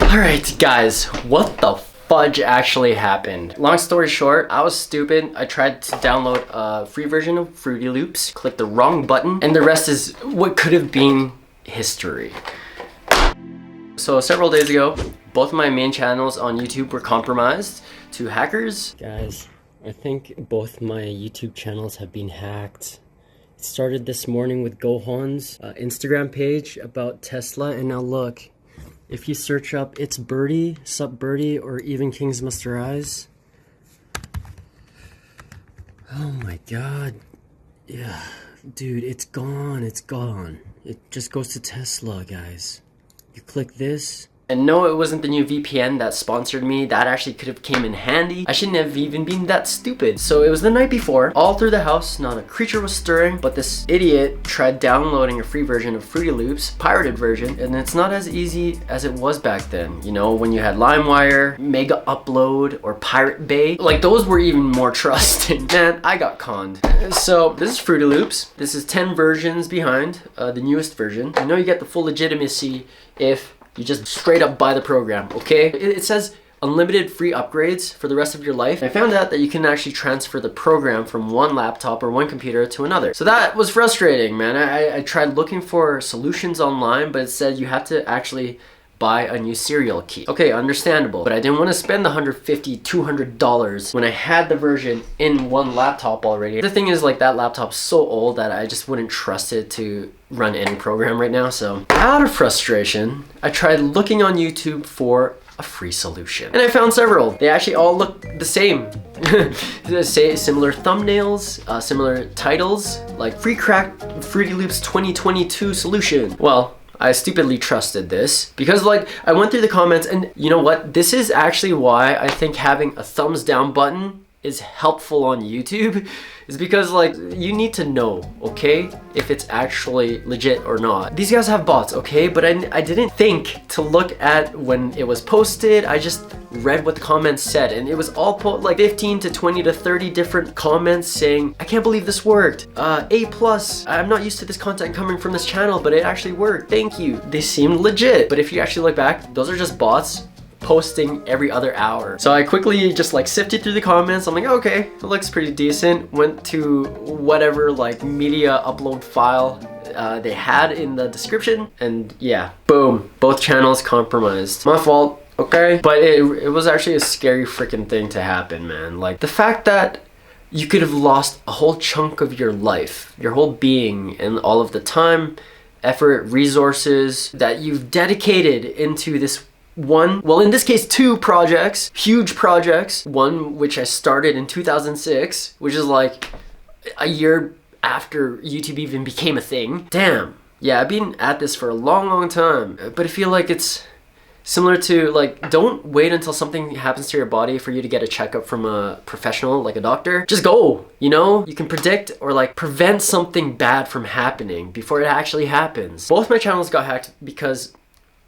Alright guys, what the fudge actually happened? Long story short, I was stupid. I tried to download a free version of Fruity Loops, clicked the wrong button, and the rest is what could have been history. So several days ago, both of my main channels on YouTube were compromised to hackers. Guys, I think both my YouTube channels have been hacked. It started this morning with Gohan's Instagram page about Tesla, and now look. If you search up It's Birdy, Sup Birdy, or even Kings Must Rise. Oh my god. Yeah, dude, it's gone, it's gone. It just goes to Tesla, guys. You click this. And no, it wasn't the new VPN that sponsored me. That actually could have came in handy. I shouldn't have even been that stupid. So it was the night before. All through the house, not a creature was stirring, but this idiot tried downloading a free version of Fruity Loops, pirated version, and it's not as easy as it was back then. You know, when you had LimeWire, Mega Upload, or Pirate Bay. Like, those were even more trusting. Man, I got conned. So this is Fruity Loops. This is 10 versions behind the newest version. You know you get the full legitimacy if you just straight up buy the program, okay? It says unlimited free upgrades for the rest of your life. I found out that you can actually transfer the program from one laptop or one computer to another. So that was frustrating, man. I tried looking for solutions online, but it said you have to actually buy a new serial key. Okay, understandable, but I didn't want to spend the $150, $200 when I had the version in one laptop already. The thing is, like, that laptop's so old that I just wouldn't trust it to run any program right now. So out of frustration, I tried looking on YouTube for a free solution, and I found several. They actually all look the same. Say similar thumbnails, similar titles, like free crack Fruity Loops 2022 solution. Well, I stupidly trusted this because, like, I went through the comments, and you know what? This is actually why I think having a thumbs down button is helpful on YouTube, is because, like, you need to know, okay, if it's actually legit or not. These guys have bots, okay, but I didn't think to look at when it was posted. I just read what the comments said, and it was all like 15 to 20 to 30 different comments saying, I can't believe this worked. A+, I'm not used to this content coming from this channel, but it actually worked. Thank you. They seemed legit, but if you actually look back, those are just bots posting every other hour. So I quickly just like sifted through the comments. I'm like, okay, it looks pretty decent. Went to whatever like media upload file they had in the description, and yeah, boom, both channels compromised. My fault, okay? But it was actually a scary freaking thing to happen, man. Like, the fact that you could have lost a whole chunk of your life, your whole being, and all of the time, effort, resources that you've dedicated into this one, well, in this case, two projects, huge projects. One which I started in 2006, which is like a year after YouTube even became a thing. Damn. Yeah, I've been at this for a long time, but I feel like it's similar to, like, don't wait until something happens to your body for you to get a checkup from a professional, like a doctor. Just go, you know? You can predict or like prevent something bad from happening before it actually happens. Both my channels got hacked because,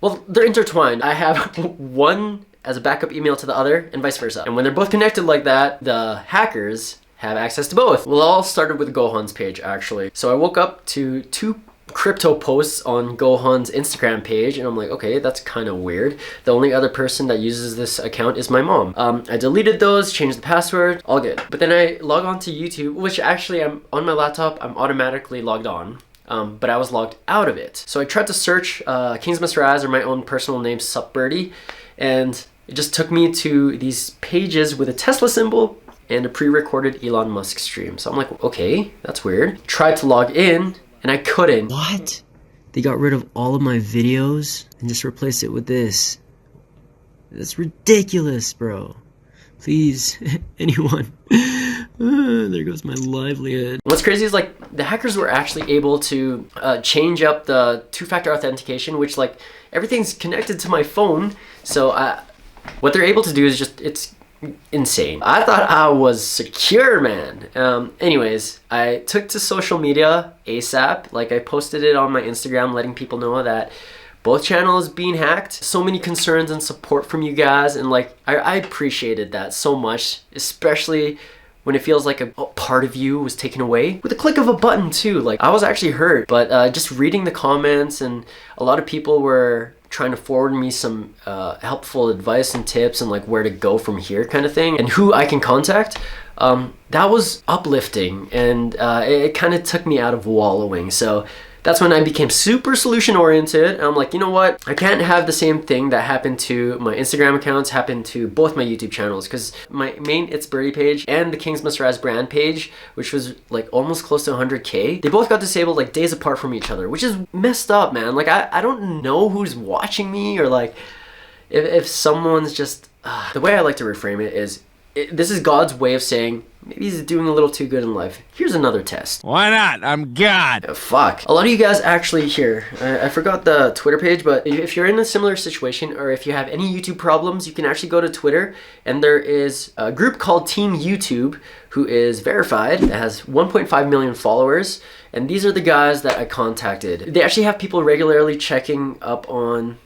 well, they're intertwined. I have one as a backup email to the other and vice versa. And when they're both connected like that, the hackers have access to both. Well, it all started with Gohan's page, actually. So I woke up to two crypto posts on Gohan's Instagram page, and I'm like, okay, that's kind of weird. The only other person that uses this account is my mom. I deleted those, changed the password, all good. But then I log on to YouTube, which actually I'm on my laptop, I'm automatically logged on. But I was logged out of it. So I tried to search Kings Must Rise or my own personal name, Sup Birdy, and it just took me to these pages with a Tesla symbol and a pre-recorded Elon Musk stream. So I'm like, okay, that's weird. Tried to log in, and I couldn't. What? They got rid of all of my videos and just replaced it with this. That's ridiculous, bro. Please, anyone. There goes my livelihood. What's crazy is, like, the hackers were actually able to change up the two-factor authentication, which, like, everything's connected to my phone. So what they're able to do is just, it's insane. I thought I was secure, man. Anyways, I took to social media ASAP. Like, I posted it on my Instagram, letting people know that both channels being hacked. So many concerns and support from you guys, and like, I appreciated that so much, especially when it feels like a part of you was taken away with a click of a button too. Like, I was actually hurt, but just reading the comments, and a lot of people were trying to forward me some helpful advice and tips and like where to go from here kind of thing, and who I can contact. That was uplifting, and it kind of took me out of wallowing. So that's when I became super solution oriented, and I'm like, you know what, I can't have the same thing that happened to my Instagram accounts happen to both my YouTube channels, because my main It's Birdy page and the Kings Must Rise brand page, which was like almost close to 100K, they both got disabled like days apart from each other, which is messed up, man. Like I don't know who's watching me, or like if someone's just the way I like to reframe it is, this is God's way of saying, maybe he's doing a little too good in life. Here's another test. Why not? I'm God. Fuck. A lot of you guys actually here, I forgot the Twitter page, but if you're in a similar situation, or if you have any YouTube problems, you can actually go to Twitter, and there is a group called Team YouTube who is verified, that has 1.5 million followers, and these are the guys that I contacted. They actually have people regularly checking up on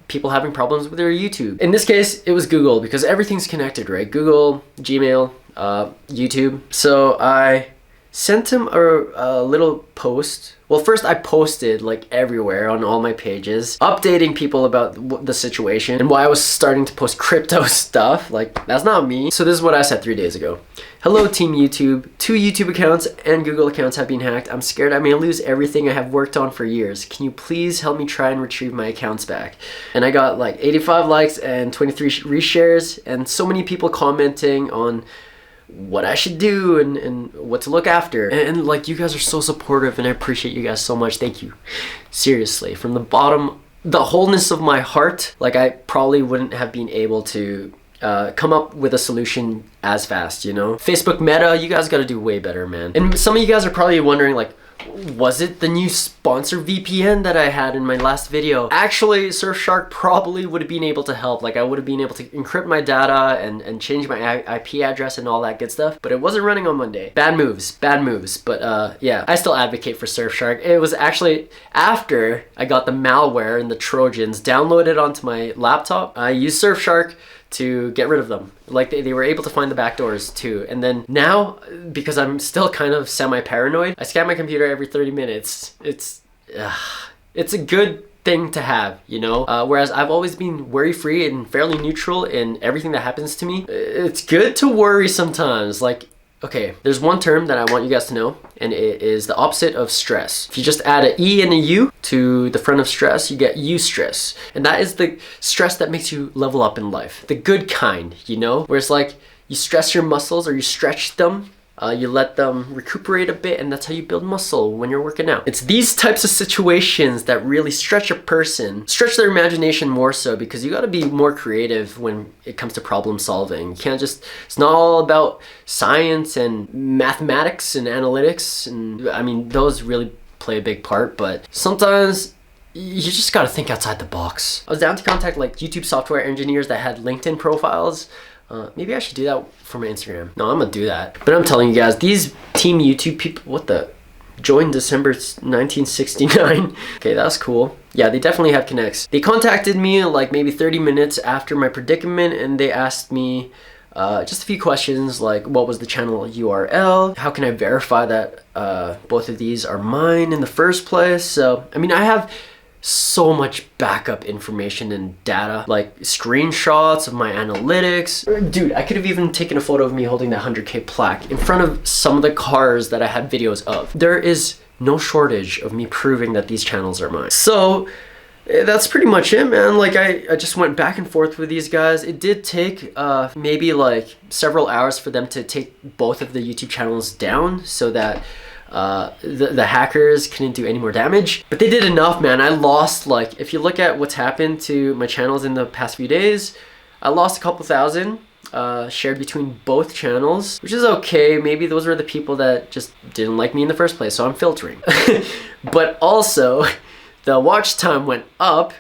people having problems with their YouTube. In this case, it was Google, because everything's connected, right? Google, Gmail, YouTube. So I sent him a little post. Well, first I posted like everywhere on all my pages, updating people about the situation and why I was starting to post crypto stuff. Like, that's not me. So this is what I said 3 days ago. Hello, Team YouTube. 2 YouTube accounts and Google accounts have been hacked. I'm scared I may lose everything I have worked on for years. Can you please help me try and retrieve my accounts back? And I got like 85 likes and 23 reshares, and so many people commenting on what I should do and what to look after. And like, you guys are so supportive, and I appreciate you guys so much. Thank you. Seriously, from the bottom, the wholeness of my heart, like I probably wouldn't have been able to come up with a solution as fast, you know? Facebook Meta, you guys gotta do way better, man. And some of you guys are probably wondering, like, was it the new sponsor VPN that I had in my last video? Actually, Surfshark probably would have been able to help. Like, I would have been able to encrypt my data and change my IP address and all that good stuff, but it wasn't running on Monday. Bad moves, bad moves. But yeah, I still advocate for Surfshark. It was actually after I got the malware and the Trojans downloaded onto my laptop, I used Surfshark to get rid of them. Like, they were able to find the backdoors too. And then now, because I'm still kind of semi-paranoid, I scan my computer every 30 minutes. It's a good thing to have, you know? Whereas I've always been worry-free and fairly neutral in everything that happens to me. It's good to worry sometimes. Like, okay, there's one term that I want you guys to know, and it is the opposite of stress. If you just add an E and a U to the front of stress, you get eustress. And that is the stress that makes you level up in life. The good kind, you know? Where it's like, you stress your muscles or you stretch them, you let them recuperate a bit, and that's how you build muscle when you're working out. It's these types of situations that really stretch a person, stretch their imagination more so, because you gotta be more creative when it comes to problem solving. You can't just, it's not all about science and mathematics and analytics, and I mean, those really play a big part, but sometimes you just gotta think outside the box. I was down to contact like YouTube software engineers that had LinkedIn profiles. Maybe I should do that for my Instagram. No, I'm gonna do that. But I'm telling you guys, these Team YouTube people, what the? Joined December 1969. Okay, that's cool. Yeah, they definitely have connects. They contacted me like maybe 30 minutes after my predicament, and they asked me just a few questions like, what was the channel URL? How can I verify that both of these are mine in the first place? So, I mean, I have so much backup information and data, like screenshots of my analytics. Dude, I could have even taken a photo of me holding that 100K plaque in front of some of the cars that I had videos of. There is no shortage of me proving that these channels are mine. So that's pretty much it, man. Like, I just went back and forth with these guys. It did take maybe like several hours for them to take both of the YouTube channels down so that the hackers couldn't do any more damage, but they did enough, man. I lost, like, if you look at what's happened to my channels in the past few days, I lost a couple thousand shared between both channels, which is okay. Maybe those were the people that just didn't like me in the first place, so I'm filtering. But also, the watch time went up.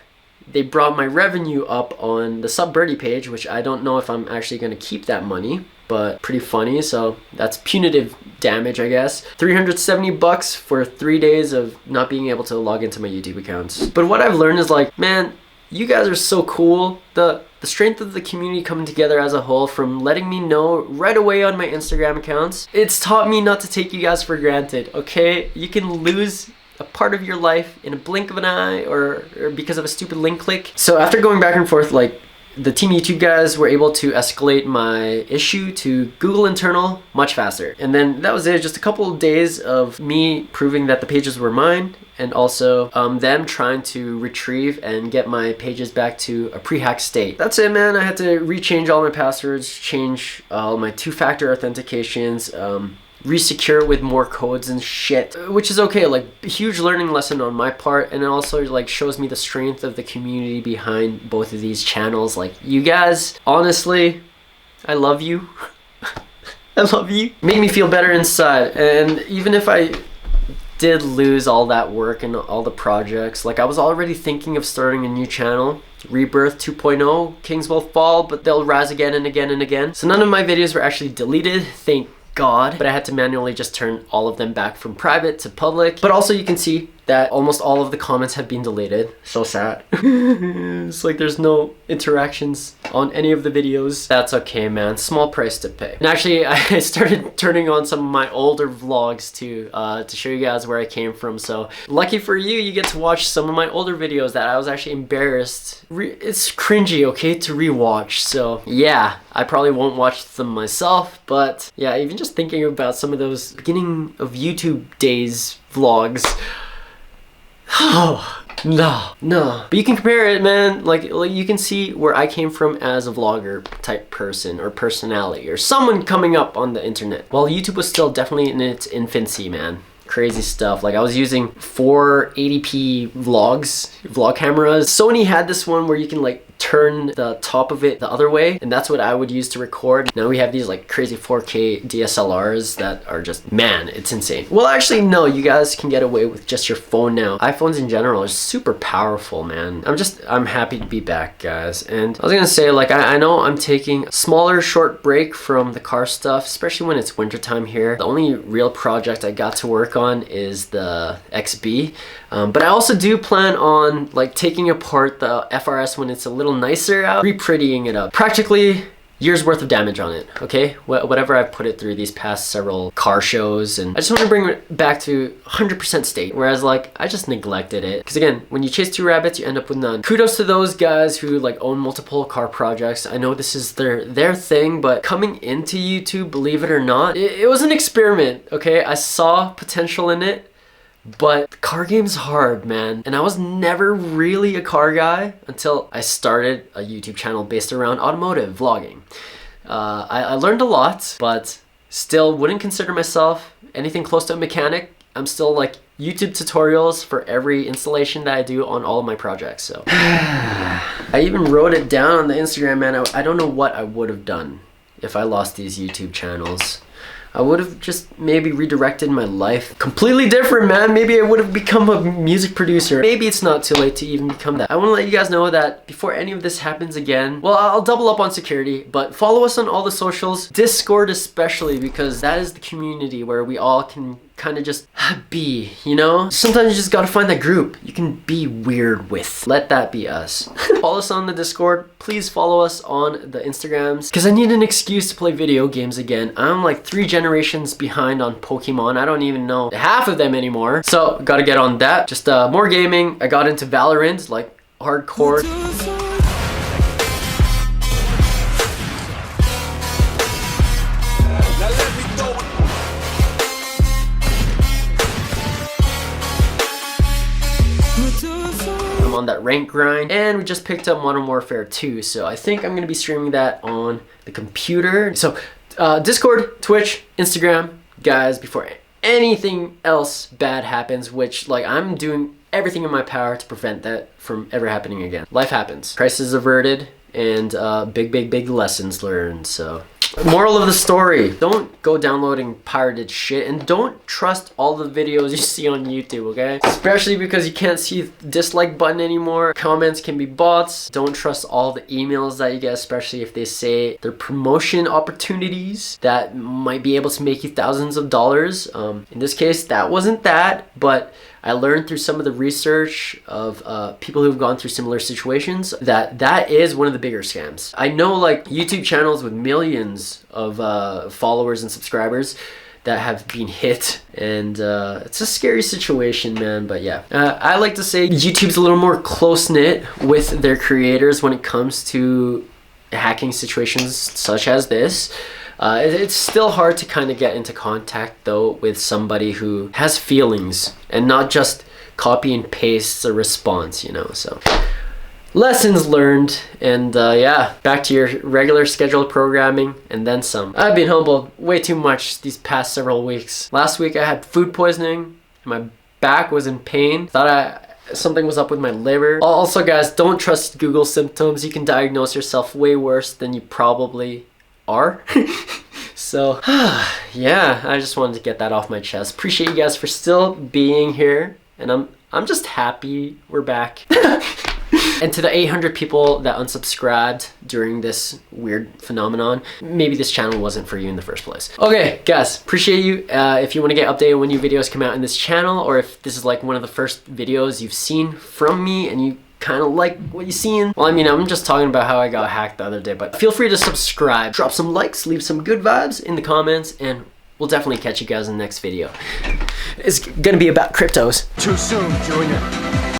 They brought my revenue up on the sub Birdy page, which I don't know if I'm actually going to keep that money, but pretty funny. So that's punitive damage, I guess. 370 bucks for 3 days of not being able to log into my YouTube accounts. But what I've learned is, like, man, you guys are so cool. The strength of the community coming together as a whole, from letting me know right away on my Instagram accounts, it's taught me not to take you guys for granted, okay? You can lose a part of your life in a blink of an eye or because of a stupid link click. So after going back and forth, like, the Team YouTube guys were able to escalate my issue to Google internal much faster. And then that was it, just a couple of days of me proving that the pages were mine, and also them trying to retrieve and get my pages back to a pre-hack state. That's it, man. I had to rechange all my passwords, change all my two-factor authentications, resecure with more codes and shit, which is okay. Like, a huge learning lesson on my part, and it also like shows me the strength of the community behind both of these channels. Like, you guys, honestly, I love you. I love you. Made me feel better inside. And even if I did lose all that work and all the projects, like, I was already thinking of starting a new channel, Rebirth 2.0, Kings will fall, but they'll rise again and again and again. So none of my videos were actually deleted, thank God, but I had to manually just turn all of them back from private to public. But also you can see that almost all of the comments have been deleted. So sad. It's like there's no interactions on any of the videos. That's okay, man. Small price to pay. And actually, I started turning on some of my older vlogs to show you guys where I came from. So lucky for you, you get to watch some of my older videos that I was actually embarrassed. It's cringy, okay, to rewatch. So yeah, I probably won't watch them myself, but yeah, even just thinking about some of those beginning of YouTube days vlogs. Oh, no. But you can compare it, man. Like you can see where I came from as a vlogger type person or personality or someone coming up on the internet. While YouTube was still definitely in its infancy, man. Crazy stuff. Like, I was using 480p vlog cameras. Sony had this one where you can like turn the top of it the other way, and that's what I would use to record. Now we have these like crazy 4K DSLRs that are just, man, it's insane. Well, actually no, you guys can get away with just your phone now. iPhones in general are super powerful, man. I'm happy to be back, guys. And I was gonna say, like, I know I'm taking a smaller short break from the car stuff, especially when it's wintertime here. The only real project I got to work on is the XB, but I also do plan on like taking apart the FRS when it's a little nicer out, re-prettying it up. Practically years worth of damage on it, okay? Whatever I've put it through these past several car shows, and I just want to bring it back to 100% state, whereas like I just neglected it. Because again, when you chase two rabbits, you end up with none. Kudos to those guys who like own multiple car projects. I know this is their thing, but coming into YouTube, believe it or not, it was an experiment, okay? I saw potential in it. But the car game's hard, man. And I was never really a car guy until I started a YouTube channel based around automotive vlogging. I learned a lot, but still wouldn't consider myself anything close to a mechanic. I'm still like YouTube tutorials for every installation that I do on all of my projects, so. I even wrote it down on the Instagram, man. I don't know what I would have done if I lost these YouTube channels. I would have just maybe redirected my life completely different, man. Maybe I would have become a music producer. Maybe it's not too late to even become that. I want to let you guys know that before any of this happens again, well, I'll double up on security, but follow us on all the socials, Discord especially, because that is the community where we all can kind of just be, you know? Sometimes you just gotta find that group you can be weird with. Let that be us. Follow us on the Discord. Please follow us on the Instagrams, because I need an excuse to play video games again. I'm like 3 generations behind on Pokemon. I don't even know half of them anymore. So gotta get on that. Just more gaming. I got into Valorant, like hardcore. On that rank grind, and we just picked up Modern Warfare 2, so I think I'm gonna be streaming that on the computer. So Discord, Twitch, Instagram, guys, before anything else bad happens, which like I'm doing everything in my power to prevent that from ever happening again. Life happens, crisis averted, and big lessons learned. So moral of the story, don't go downloading pirated shit, and don't trust all the videos you see on YouTube, okay? Especially because you can't see the dislike button anymore. Comments can be bots. Don't trust all the emails that you get, especially if they say they're promotion opportunities that might be able to make you thousands of dollars. In this case, that wasn't that, but I learned through some of the research of people who've gone through similar situations that is one of the bigger scams. I know like YouTube channels with millions of followers and subscribers that have been hit, and it's a scary situation, man. But yeah, I like to say YouTube's a little more close-knit with their creators when it comes to hacking situations such as this. It's still hard to kind of get into contact though with somebody who has feelings and not just copy and paste a response, you know. So lessons learned, and yeah, back to your regular scheduled programming and then some. I've been humbled way too much these past several weeks. Last week I had food poisoning and my back was in pain. Thought something was up with my liver. Also guys, don't trust Google symptoms. You can diagnose yourself way worse than you probably are. So yeah, I just wanted to get that off my chest. Appreciate you guys for still being here, and I'm just happy we're back. And to the 800 people that unsubscribed during this weird phenomenon, maybe this channel wasn't for you in the first place. Okay, guys, appreciate you. If you want to get updated when new videos come out in this channel, or if this is like one of the first videos you've seen from me and you kind of like what you're seeing, well, I mean, I'm just talking about how I got hacked the other day, but feel free to subscribe, drop some likes, leave some good vibes in the comments, and we'll definitely catch you guys in the next video. It's gonna be about cryptos. Too soon, Junior.